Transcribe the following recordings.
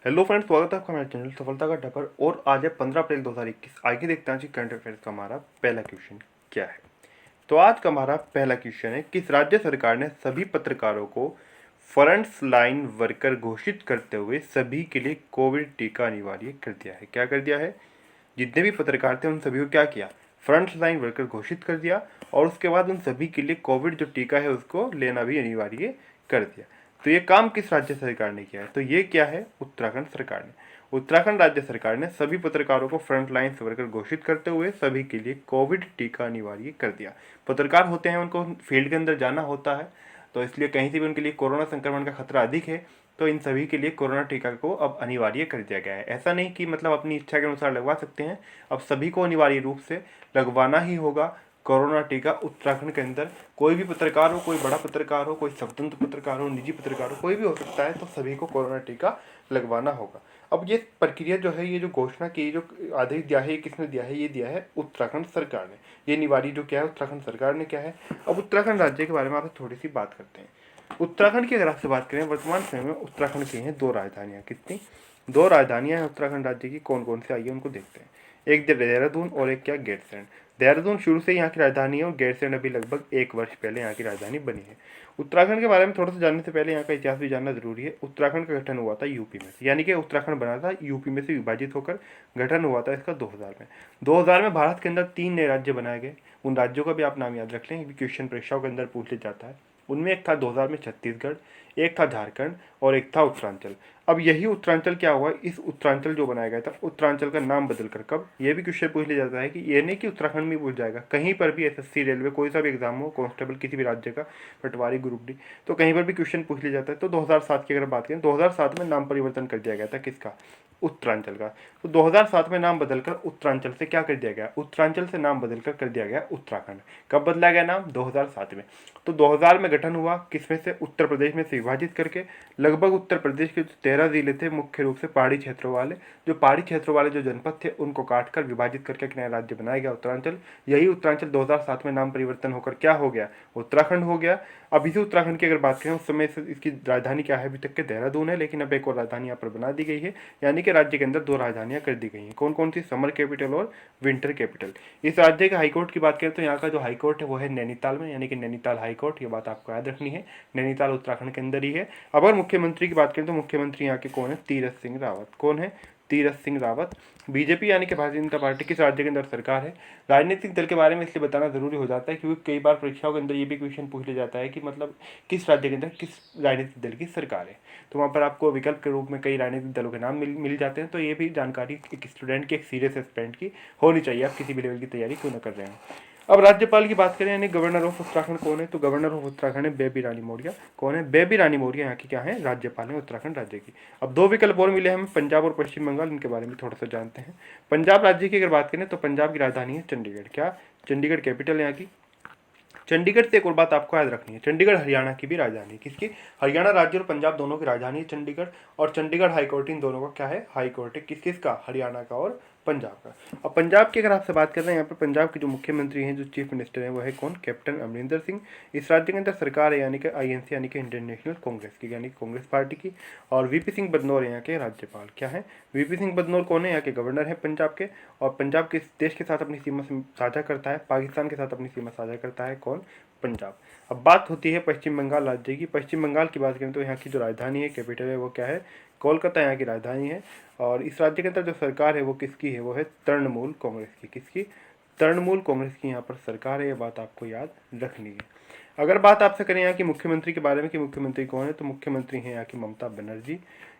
Hello friends, स्वागत है आपका हमारे चैनल सफलता का ढपर। और आज है 15 अप्रैल 2021। आगे देखते हैं जी करंट अफेयर्स का हमारा पहला क्वेश्चन क्या है। तो आज का हमारा पहला क्वेश्चन है, किस राज्य सरकार ने सभी पत्रकारों को फ्रंट लाइन वर्कर घोषित करते हुए सभी के लिए कोविड टीका अनिवार्य कर दिया है। क्या कर दिया है? जितने भी पत्रकार थे उन सभी को क्या किया? फ्रंट लाइन वर्कर घोषित कर दिया और उसके बाद उन सभी के लिए कोविड जो टीका है उसको लेना भी अनिवार्य कर दिया। तो ये काम किस राज्य सरकार ने किया है? तो ये क्या है? उत्तराखंड सरकार ने। उत्तराखंड राज्य सरकार ने सभी पत्रकारों को फ्रंट लाइन वर्कर घोषित करते हुए सभी के लिए कोविड टीका अनिवार्य कर दिया। पत्रकार होते हैं, उनको फील्ड के अंदर जाना होता है, तो इसलिए कहीं से भी उनके लिए कोरोना संक्रमण का खतरा अधिक है, तो इन सभी के लिए कोरोना टीका को अब अनिवार्य कर दिया गया है। ऐसा नहीं कि मतलब अपनी इच्छा के अनुसार लगवा सकते हैं, अब सभी को अनिवार्य रूप से लगवाना ही होगा कोरोना टीका। उत्तराखंड के अंदर कोई भी पत्रकार हो, कोई बड़ा पत्रकार हो, कोई स्वतंत्र पत्रकार हो, निजी पत्रकार हो, कोई भी हो सकता है, तो सभी को कोरोना टीका लगवाना होगा। अब ये प्रक्रिया जो है, ये जो घोषणा की, जो आदेश दिया है, ये किसने दिया है? ये दिया है उत्तराखंड सरकार ने। ये अनिवार्य जो क्या है, उत्तराखंड सरकार ने क्या है। अब उत्तराखंड राज्य के बारे में आपसे थोड़ी सी बात करते हैं। उत्तराखंड की अगर आपसे बात करें, वर्तमान समय में उत्तराखंड की हैं दो राजधानियाँ। कितनी? दो राजधानियाँ हैं उत्तराखंड राज्य की। कौन कौन सी? आइए उनको देखते हैं। एक देहरादून और एक क्या? गैरसैंण। देहरादून शुरू से यहाँ की राजधानी है और गैरसैंण अभी लगभग 1 वर्ष पहले यहाँ की राजधानी बनी है। उत्तराखंड के बारे में थोड़ा सा जानने से पहले यहाँ का इतिहास भी जानना जरूरी है। उत्तराखंड का गठन हुआ था यूपी में से, यानी कि उत्तराखंड बना था यूपी में से विभाजित होकर। गठन हुआ था इसका 2000 में। 2000 में भारत के अंदर 3 नए राज्य बनाए गए। उन राज्यों का भी आप नाम याद रख लें, क्वेश्चन परीक्षाओं के अंदर पूछ लिया जाता है। उनमें एक था 2000 में छत्तीसगढ़, एक था झारखंड और एक था उत्तरांचल। अब यही उत्तरांचल क्या हुआ, इस उत्तरांचल जो बनाया गया था, उत्तरांचल का नाम बदलकर कब, ये भी क्वेश्चन पूछ लिया जाता है कि ये नहीं कि उत्तराखंड में पूछ जाएगा, कहीं पर भी एसएससी, रेलवे, कोई सा भी एग्जाम हो, कांस्टेबल किसी भी राज्य का, पटवारी, ग्रुप डी, तो कहीं पर भी क्वेश्चन पूछ लिया जाता है। तो 2007 की अगर बात करें, 2007 में नाम परिवर्तन कर दिया गया था किसका? उत्तरांचल का। तो 2007 में नाम बदलकर उत्तरांचल से क्या कर दिया गया? उत्तरांचल से नाम बदलकर कर दिया गया उत्तराखंड। कब बदला गया नाम? 2007 में। तो 2000 में गठन हुआ किसमें से? उत्तर प्रदेश में से विभाजित करके। लगभग उत्तर प्रदेश के जो 13 जिले थे, मुख्य रूप से पहाड़ी क्षेत्रों वाले, जो पहाड़ी क्षेत्रों वाले जो जनपद थे, उनको काटकर विभाजित करके एक नया राज्य बनाया गया उत्तरांचल। यही उत्तरांचल 2007 में नाम परिवर्तन होकर क्या हो गया? उत्तराखंड हो गया। अब इसी उत्तराखंड की अगर बात करें, उस समय से इसकी राजधानी क्या है? अभी तक के देहरादून है, लेकिन अब एक और राजधानी यहाँ पर बना दी गई है, यानी कि राज्य के अंदर दो राजधानियां कर दी गई हैं। कौन कौन सी? समर कैपिटल और विंटर कैपिटल। इस राज्य के हाईकोर्ट की बात करें तो यहाँ का जो हाईकोर्ट है वो है नैनीताल में, यानी कि नैनीताल हाईकोर्ट। ये बात आपको याद रखनी है, नैनीताल उत्तराखंड के अंदर ही है। अब अगर मुख्यमंत्री की बात करें तो मुख्यमंत्री यहाँ के कौन है? तीरथ सिंह रावत। कौन है? तीरथ सिंह रावत। बीजेपी यानी कि भारतीय जनता पार्टी किस राज्य के अंदर सरकार है? राजनीतिक दल के बारे में इसलिए बताना जरूरी हो जाता है क्योंकि कई बार परीक्षाओं के अंदर ये भी क्वेश्चन पूछ लिया जाता है कि मतलब किस राज्य के अंदर किस राजनीतिक दल की सरकार है। तो वहाँ पर आपको विकल्प के रूप में कई राजनीतिक दलों के नाम मिल जाते हैं। तो ये भी जानकारी एक स्टूडेंट की, एक सीरियस एस्पिरेंट की होनी चाहिए, आप किसी भी लेवल की तैयारी क्यों ना कर रहे हैं। अब राज्यपाल की बात करें, यानी गवर्नर ऑफ उत्तराखंड कौन है? तो गवर्नर ऑफ उत्तराखंड है बेबी रानी मौर्य। कौन है? बेबी रानी मौर्य यहाँ की क्या है? राज्यपाल है उत्तराखंड राज्य की। अब दो विकल्प और मिले हमें, पंजाब और पश्चिम बंगाल, इनके बारे में थोड़ा सा जानते हैं। पंजाब राज्य की अगर बात करें तो पंजाब की राजधानी है चंडीगढ़। क्या? चंडीगढ़ कैपिटल है यहाँ की। चंडीगढ़ से एक और बात आपको याद रखनी है, चंडीगढ़ हरियाणा की भी राजधानी है। किसकी? हरियाणा राज्य और पंजाब दोनों की राजधानी है चंडीगढ़। और चंडीगढ़ हाईकोर्ट इन दोनों का क्या है? हाईकोर्ट है। किस किस का? हरियाणा का और पंजाब का। अब पंजाब की अगर आपसे बात करें, यहाँ पर पंजाब के जो मुख्यमंत्री हैं, जो चीफ मिनिस्टर हैं, वो है कौन? कैप्टन अमरिंदर सिंह। इस राज्य के अंदर सरकार है यानी कि आईएनसी, यानी कि इंडियन नेशनल कांग्रेस की, यानी कांग्रेस पार्टी की। और वीपी सिंह बदनौर यहाँ के राज्यपाल। क्या है? वीपी सिंह बदनौर कौन है? यहाँ के गवर्नर है पंजाब के। और पंजाब किस देश के साथ अपनी सीमा साझा करता है? पाकिस्तान के साथ अपनी सीमा साझा करता है। कौन? पंजाब। अब बात होती है पश्चिम बंगाल राज्य की। पश्चिम बंगाल की बात करें तो यहाँ की जो राजधानी है, कैपिटल है, वो क्या है? कोलकाता यहाँ की राजधानी है। और इस राज्य के अंदर जो सरकार है वो किसकी है? वो है तृणमूल कांग्रेस की। किसकी? तृणमूल कांग्रेस की यहाँ पर सरकार है, ये बात आपको याद रखनी है। अगर बात आपसे करें यहाँ की मुख्यमंत्री के बारे में कि मुख्यमंत्री कौन है, तो मुख्यमंत्री हैं यहाँ की ममता बनर्जी।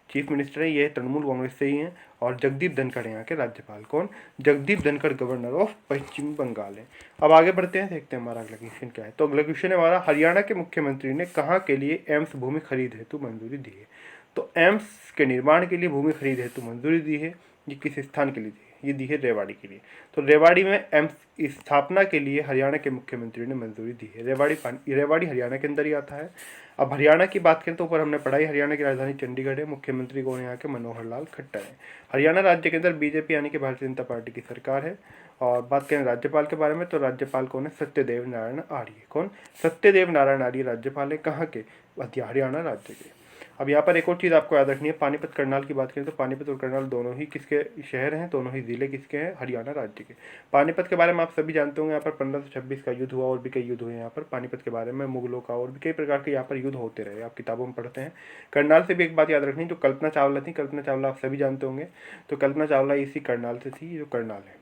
चीफ मिनिस्टर है, ये तृणमूल कांग्रेस से ही हैं। और जगदीप धनखड़ यहाँ के राज्यपाल। कौन? जगदीप धनखड़ गवर्नर ऑफ पश्चिम बंगाल है। अब आगे बढ़ते हैं, देखते हैं हमारा अगला क्वेश्चन क्या है। तो अगला क्वेश्चन है हमारा, हरियाणा के मुख्यमंत्री ने कहाँ के लिए एम्स भूमि खरीद हेतु मंजूरी दी है? तो एम्स के निर्माण के लिए भूमि खरीद हेतु मंजूरी दी है, ये किस स्थान के लिए दी है? ये दी है रेवाड़ी के लिए। तो रेवाड़ी में एम्स स्थापना के लिए हरियाणा के मुख्यमंत्री ने मंजूरी दी है। रेवाड़ी हरियाणा के अंदर ही आता है। अब हरियाणा की बात करें तो ऊपर हमने पढ़ाई, हरियाणा की राजधानी चंडीगढ़ है। मुख्यमंत्री कौन है यहाँ के? मनोहर लाल खट्टर है। हरियाणा राज्य के अंदर बीजेपी यानी कि भारतीय जनता पार्टी की सरकार है। और बात करें राज्यपाल के बारे में, तो राज्यपाल कौन है? सत्यदेव नारायण आर्य। कौन? सत्यदेव नारायण आर्य राज्यपाल है। कहाँ के? हरियाणा राज्य के। अब यहाँ पर एक और चीज़ आपको याद रखनी है, पानीपत करनाल की बात करें तो पानीपत और करनाल दोनों ही किसके शहर हैं, दोनों ही ज़िले किसके हैं, हरियाणा राज्य के। पानीपत के बारे में आप सभी जानते होंगे, यहाँ पर 1526 का युद्ध हुआ और भी कई युद्ध हुए यहाँ पर पानीपत के बारे में, मुगलों का और भी कई प्रकार के यहाँ पर युद्ध होते रहे, आप किताबों में पढ़ते हैं। करनाल से भी एक बात याद रखनी, जो कल्पना चावला थी, कल्पना चावला आप सभी जानते होंगे, तो कल्पना चावला इसी करनाल से थी, जो करनाल है।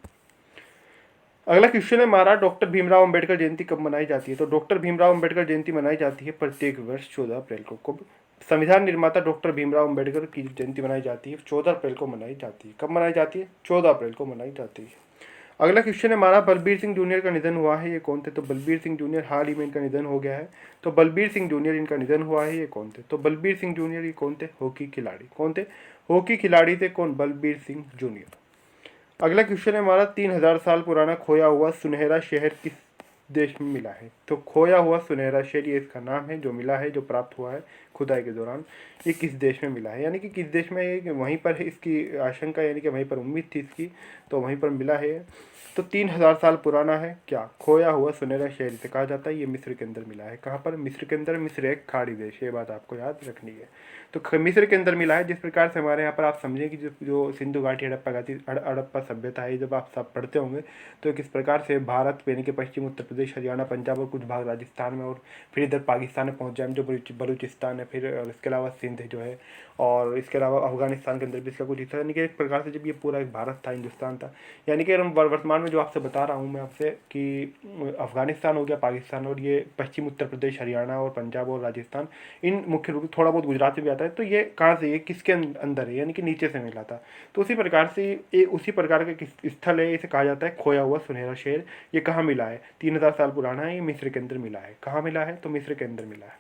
अगला क्वेश्चन है हमारा, डॉक्टर भीमराव अंबेडकर जयंती कब मनाई जाती है। तो डॉक्टर भीमराव अंबेडकर जयंती मनाई जाती है प्रत्येक वर्ष 14 अप्रैल को। कब? संविधान निर्माता डॉक्टर भीमराव अंबेडकर की जयंती मनाई जाती है 14 अप्रैल को मनाई जाती है। कब मनाई जाती है? 14 अप्रैल को मनाई जाती है। अगला क्वेश्चन है हमारा, बलबीर सिंह जूनियर का निधन हुआ है, ये कौन थे। तो बलबीर सिंह जूनियर हाल ही में इनका निधन हो गया है। तो बलबीर सिंह जूनियर इनका निधन हुआ है, ये कौन थे। तो बलबीर सिंह जूनियर ये कौन थे? हॉकी खिलाड़ी। कौन थे? हॉकी खिलाड़ी थे। कौन? बलबीर सिंह जूनियर। अगला क्वेश्चन है हमारा, 3000 साल पुराना खोया हुआ सुनहरा शहर किस देश में मिला है। तो खोया हुआ सुनहरा शहर ये इसका नाम है, जो मिला है, जो प्राप्त हुआ है खुदाई के दौरान, ये किस देश में मिला है, यानी कि किस देश में, ये वहीं पर है इसकी आशंका, यानी कि वहीं पर उम्मीद थी इसकी, तो वहीं पर मिला है। तो 3000 साल पुराना है क्या? खोया हुआ सुनहरा शहर इसे कहा जाता है। ये मिस्र के अंदर मिला है। कहाँ पर? मिस्र के अंदर। मिस्र एक खाड़ी देश है, ये बात आपको याद रखनी है। तो मिस्र के अंदर मिला है। जिस प्रकार से हमारे यहाँ पर आप समझें कि जो सिंधु घाटी हड़प्पा सभ्यता है, जब आप सब पढ़ते होंगे तो किस प्रकार से भारत यानी कि पश्चिम उत्तर प्रदेश, हरियाणा, पंजाब और कुछ भाग राजस्थान में, और फिर इधर पाकिस्तान में पहुँच जाए, जो बलूचिस्तान है, फिर इसके अलावा सिंध जो है, और इसके अलावा अफगानिस्तान के अंदर भी इसका कुछ हिस्सा, यानी कि एक प्रकार से जब ये पूरा एक भारत था, हिंदुस्तान था, यानी कि हम वर्तमान में जो आपसे बता रहा हूँ मैं आपसे कि अफगानिस्तान हो गया, पाकिस्तान, और ये पश्चिम उत्तर प्रदेश, हरियाणा और पंजाब और राजस्थान, इन मुख्य रूप से थोड़ा बहुत गुजरात में भी आता है। तो ये कहाँ से, ये किसके अंदर है, यानी कि नीचे से मिला था। तो उसी प्रकार से ये उसी प्रकार का स्थल है, इसे कहा जाता है खोया हुआ सुनहरा शहर। ये कहाँ मिला है? 3000 साल पुराना है, ये मिस्र के अंदर मिला है। कहाँ मिला है? तो मिस्र के अंदर मिला है।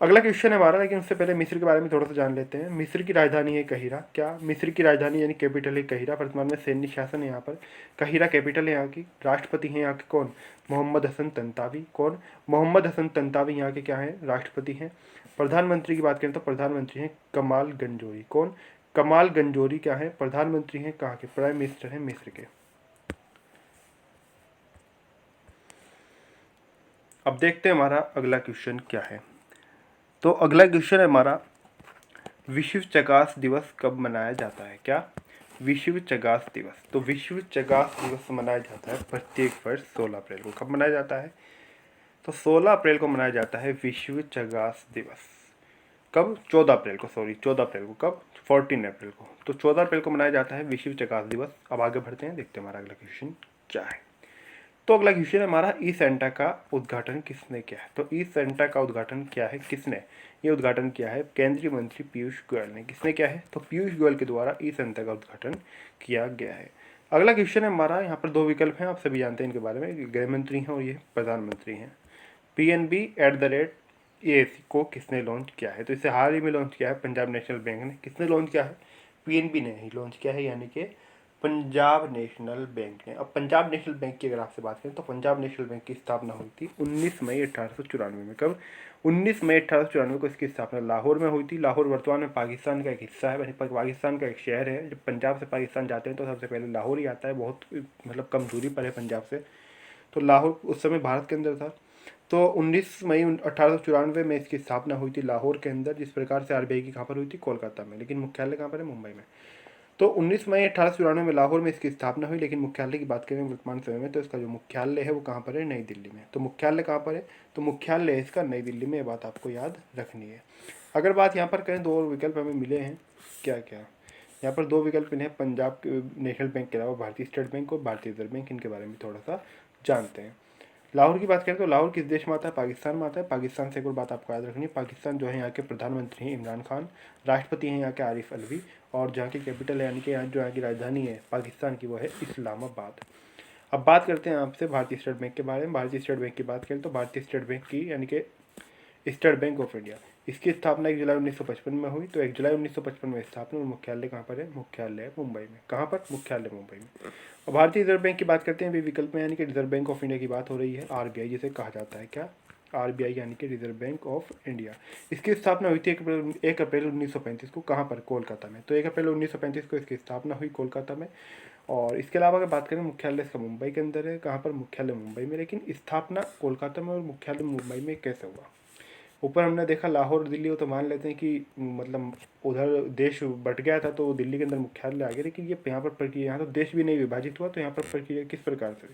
अगला क्वेश्चन है हमारा, लेकिन उससे पहले मिस्र के बारे में थोड़ा सा जान लेते हैं। मिस्र की राजधानी है कहिरा। क्या? मिस्र की राजधानी यानी कैपिटल है कहिरा। वर्तमान में सैन्य शासन है यहाँ पर। कहिरा कैपिटल है यहाँ की। राष्ट्रपति हैं यहाँ के कौन? मोहम्मद हसन तंतावी। कौन? मोहम्मद हसन तंतावी यहाँ के क्या हैं? राष्ट्रपति हैं। प्रधानमंत्री की बात करें तो प्रधानमंत्री हैं कमाल गंजोरी। कौन? कमाल गंजोरी क्या है? प्रधानमंत्री हैं कहाँ के? प्राइम मिनिस्टर हैं मिस्र के। अब देखते हैं हमारा अगला क्वेश्चन क्या है। तो अगला क्वेश्चन है हमारा, विश्व चगास दिवस कब मनाया जाता है। क्या? विश्व चगास दिवस। तो विश्व चगास दिवस मनाया जाता है प्रत्येक वर्ष 16 अप्रैल को। कब मनाया जाता है? तो 16 अप्रैल को मनाया जाता है विश्व चगास दिवस। कब? 14 अप्रैल को, सॉरी 14 अप्रैल को। कब? 14 अप्रैल को। तो 14 अप्रैल को मनाया जाता है विश्व चगास दिवस। अब आगे बढ़ते हैं, देखते हैं हमारा अगला क्वेश्चन क्या है। तो अगला क्वेश्चन है हमारा, ई सेंटा का उद्घाटन किसने किया है। तो ई सेंटा का उद्घाटन क्या है, किसने ये उद्घाटन किया है? केंद्रीय मंत्री पीयूष गोयल ने। किसने किया है? तो पीयूष गोयल के द्वारा ई सेंटा का उद्घाटन किया गया है। अगला क्वेश्चन है हमारा, यहाँ पर दो विकल्प हैं, आप सभी जानते हैं इनके बारे में, गृह मंत्री हैं और ये प्रधानमंत्री हैं। PNB को किसने लॉन्च किया है। तो इसे हाल ही में लॉन्च किया है पंजाब नेशनल बैंक ने। किसने लॉन्च किया है? PNB ने ही लॉन्च किया है, यानी कि पंजाब नेशनल बैंक ने। अब पंजाब नेशनल बैंक की अगर आपसे बात करें तो पंजाब नेशनल बैंक की स्थापना हुई थी 19 मई 1894 में। कब? 19 मई 1894 को इसकी स्थापना लाहौर में हुई थी। लाहौर वर्तमान में पाकिस्तान का एक हिस्सा है, पाकिस्तान का एक शहर है। जब पंजाब से पाकिस्तान जाते हैं तो सबसे पहले लाहौर ही आता है, बहुत मतलब कम दूरी पर है पंजाब से। तो लाहौर उस समय भारत के अंदर था। तो 19 मई 1894 में इसकी स्थापना हुई थी लाहौर के अंदर। जिस प्रकार से RBI की कहाँ पर हुई थी? कोलकाता में, लेकिन मुख्यालय कहाँ पर है? मुंबई में। तो 19 मई 1894 में लाहौर में इसकी स्थापना हुई, लेकिन मुख्यालय की बात करें वर्तमान समय में तो इसका जो मुख्यालय है वो कहाँ पर है? नई दिल्ली में। तो मुख्यालय कहाँ पर है? तो मुख्यालय इसका नई दिल्ली में। ये बात आपको याद रखनी है। अगर बात यहाँ पर करें, दो और विकल्प हमें मिले हैं। क्या क्या? यहाँ पर दो विकल्प मिले हैं, पंजाब नेशनल बैंक के अलावा भारतीय स्टेट बैंक और भारतीय रिजर्व बैंक। इनके बारे में थोड़ा सा जानते हैं। लाहौर की बात करें तो लाहौर किस देश में आता है? पाकिस्तान में आता है। पाकिस्तान से एक और बात आपको याद रखनी है, पाकिस्तान जो है यहाँ के प्रधानमंत्री हैं इमरान खान, राष्ट्रपति हैं यहाँ के आरिफ अलवी, और जहाँ की कैपिटल है यानी कि यहाँ की राजधानी है पाकिस्तान की वो है इस्लामाबाद। अब बात करते हैं आपसे भारतीय स्टेट बैंक के बारे में। भारतीय स्टेट बैंक की बात करें तो भारतीय स्टेट बैंक की यानी कि स्टेट बैंक ऑफ इंडिया, इसकी स्थापना 1 जुलाई 1955 में हुई। तो 1 जुलाई 1955 में स्थापना, और मुख्यालय कहाँ पर है? मुख्यालय है मुंबई में। कहाँ पर? मुख्यालय मुंबई में। और भारतीय रिजर्व बैंक की बात करते हैं, भी विकल्प में, यानी कि रिजर्व बैंक ऑफ इंडिया की बात हो रही है, RBI जिसे कहा जाता है। क्या? RBI यानी कि रिजर्व बैंक ऑफ इंडिया। इसकी स्थापना हुई थी 1 अप्रैल 1935 को। कहाँ पर? कोलकाता में। तो 1 अप्रैल 1935 को इसकी स्थापना हुई कोलकाता में। और इसके अलावा अगर बात करें, मुख्यालय इसका मुंबई के अंदर है। कहाँ पर? मुख्यालय मुंबई में, लेकिन स्थापना कोलकाता में और मुख्यालय मुंबई में कैसे हुआ? ऊपर हमने देखा लाहौर दिल्ली हो तो मान लेते हैं कि मतलब उधर देश बट गया था तो दिल्ली के अंदर मुख्यालय आ गया, लेकिन ये यहाँ पर प्रक्रिया, यहाँ तो देश भी नहीं विभाजित हुआ, तो यहाँ पर प्रक्रिया किस प्रकार से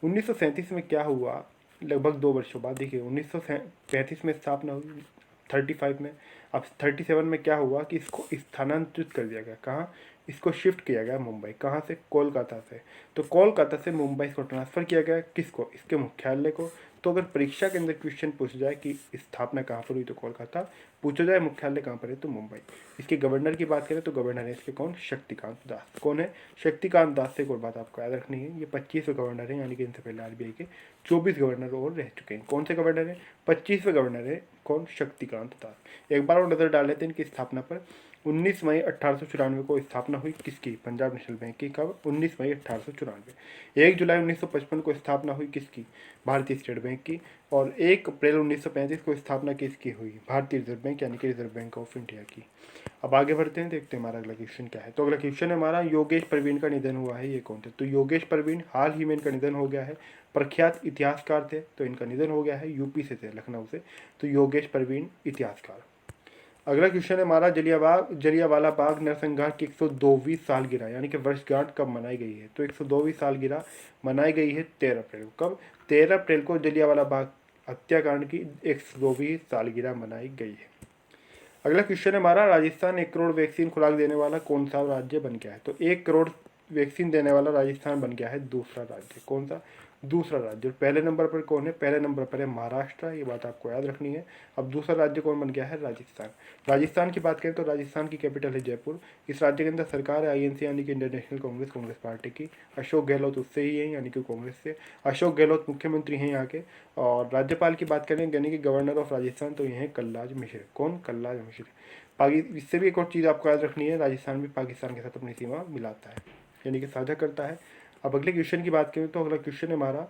1937 में क्या हुआ, लगभग 2 वर्षों बाद देखिए 1935 में स्थापना हुई 35 में, अब 37 में क्या हुआ कि इसको स्थानांतरित कर दिया गया, कहाँ, इसको शिफ्ट किया गया मुंबई, कहाँ से, कोलकाता से। तो कोलकाता से मुंबई इसको ट्रांसफ़र किया गया, किसको, इसके मुख्यालय को। तो अगर परीक्षा के अंदर क्वेश्चन पूछ जाए कि स्थापना कहाँ पर हुई तो कोलकाता, पूछा जाए मुख्यालय कहाँ पर है तो मुंबई। इसके गवर्नर की बात करें तो गवर्नर है इसके कौन, शक्तिकांत दास। कौन है, शक्तिकांत दास। से एक और बात आपको याद रखनी है, ये 25वें गवर्नर हैं, यानी कि इनसे पहले आरबीआई के 24 गवर्नर और रह चुके हैं। कौन से गवर्नर हैं, 25वें गवर्नर है कौन, शक्तिकांत दास। एक बार और नज़र डाल लेते हैं इनकी स्थापना पर। 19 मई 1894 को स्थापना हुई किसकी, पंजाब नेशनल बैंक की। कब, 19 मई 1894। 1 जुलाई 1955 को स्थापना हुई किसकी, भारतीय स्टेट बैंक की। और 1 अप्रैल 1935 को स्थापना किसकी हुई, भारतीय रिजर्व बैंक यानी कि रिजर्व बैंक ऑफ इंडिया की। अब आगे बढ़ते हैं, देखते हैं हमारा अगला क्वेश्चन क्या है। तो अगला क्वेश्चन है हमारा, योगेश प्रवीण का निधन हुआ है, ये कौन थे। तो योगेश प्रवीण हाल ही में इनका निधन हो गया है, प्रख्यात इतिहासकार थे, तो इनका निधन हो गया है, यूपी से थे, लखनऊ से। तो योगेश प्रवीण इतिहासकार। अगला क्वेश्चन है हमारा, जलियांवाला बाग नरसंहार की 102वीं सालगिरह यानी कि वर्षगांठ कब मनाई गई है। तो 102वीं सालगिरह मनाई गई है 13 अप्रैल को। कब, 13 अप्रैल को जलियांवाला बाग हत्याकांड की 102वीं सालगिरह मनाई गई है। अगला क्वेश्चन है हमारा, राजस्थान 1 करोड़ वैक्सीन खुराक देने वाला कौन सा राज्य बन गया है। तो 1 करोड़ वैक्सीन देने वाला राजस्थान बन गया है दूसरा राज्य। कौन सा, दूसरा राज्य। पहले नंबर पर कौन है, पहले नंबर पर है महाराष्ट्र, ये बात आपको याद रखनी है। अब दूसरा राज्य कौन बन गया है, राजस्थान। राजस्थान की बात करें तो राजस्थान की कैपिटल है जयपुर। इस राज्य के अंदर सरकार है आईएनसी यानी कि Indian national Congress, Congress party की। अशोक गहलोत उससे ही है यानी कि कांग्रेस से। अशोक गहलोत मुख्यमंत्री हैं यहाँ के। और राज्यपाल की बात करें यानी कि गवर्नर ऑफ राजस्थान, तो ये हैं कलराज मिश्र। कौन, कलराज मिश्र। इससे भी एक और चीज़ आपको याद रखनी है, राजस्थान भी पाकिस्तान के साथ अपनी सीमा मिलाता है यानी कि साझा करता है। अब अगले क्वेश्चन की बात करें तो अगला क्वेश्चन है हमारा,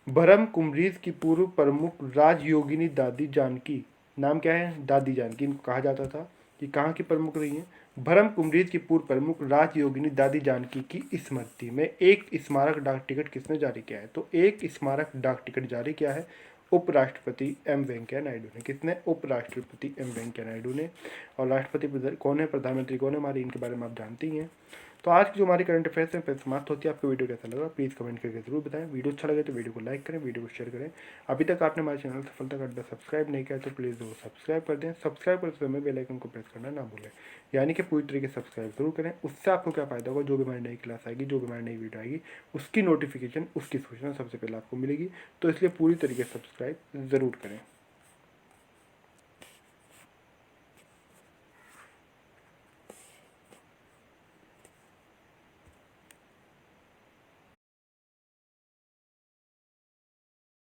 भरम कुमरीज की पूर्व प्रमुख राजयोगिनी दादी जानकी, नाम क्या है, दादी जानकी इनको कहा जाता था, कि कहाँ की प्रमुख रही हैं। भरम कुमरीज की पूर्व प्रमुख राजयोगिनी दादी जानकी की स्मृति में एक स्मारक डाक टिकट किसने जारी किया है। तो एक स्मारक डाक टिकट जारी किया है उपराष्ट्रपति एम वेंकैया नायडू ने। किसने, उपराष्ट्रपति एम वेंकैया नायडू ने। और राष्ट्रपति कौन है, प्रधानमंत्री कौन है हमारी, इनके बारे में आप जानते ही हैं। तो आज की जो हमारी करंट अफेयर्स है समाप्त होती है। आपको वीडियो कैसा लगा प्लीज़ कमेंट करके जरूर बताएं। वीडियो अच्छा लगे तो वीडियो को लाइक करें, वीडियो को शेयर करें। अभी तक आपने हमारे चैनल सफलता का अड्डा सब्सक्राइब नहीं किया तो प्लीज़ वो सब्सक्राइब कर दें। सब्सक्राइब करते समय बेल आइकन को प्रेस करना ना भूलें, यानी कि पूरी तरीके से सब्सक्राइब जरूर करें। उससे आपको क्या फ़ायदा होगा, जो भी हमारी नई क्लास आएगी, जो भी हमारी नई वीडियो आएगी, उसकी नोटिफिकेशन, उसकी सूचना सबसे पहले आपको मिलेगी। तो इसलिए पूरी तरीके से सब्सक्राइब ज़रूर करें।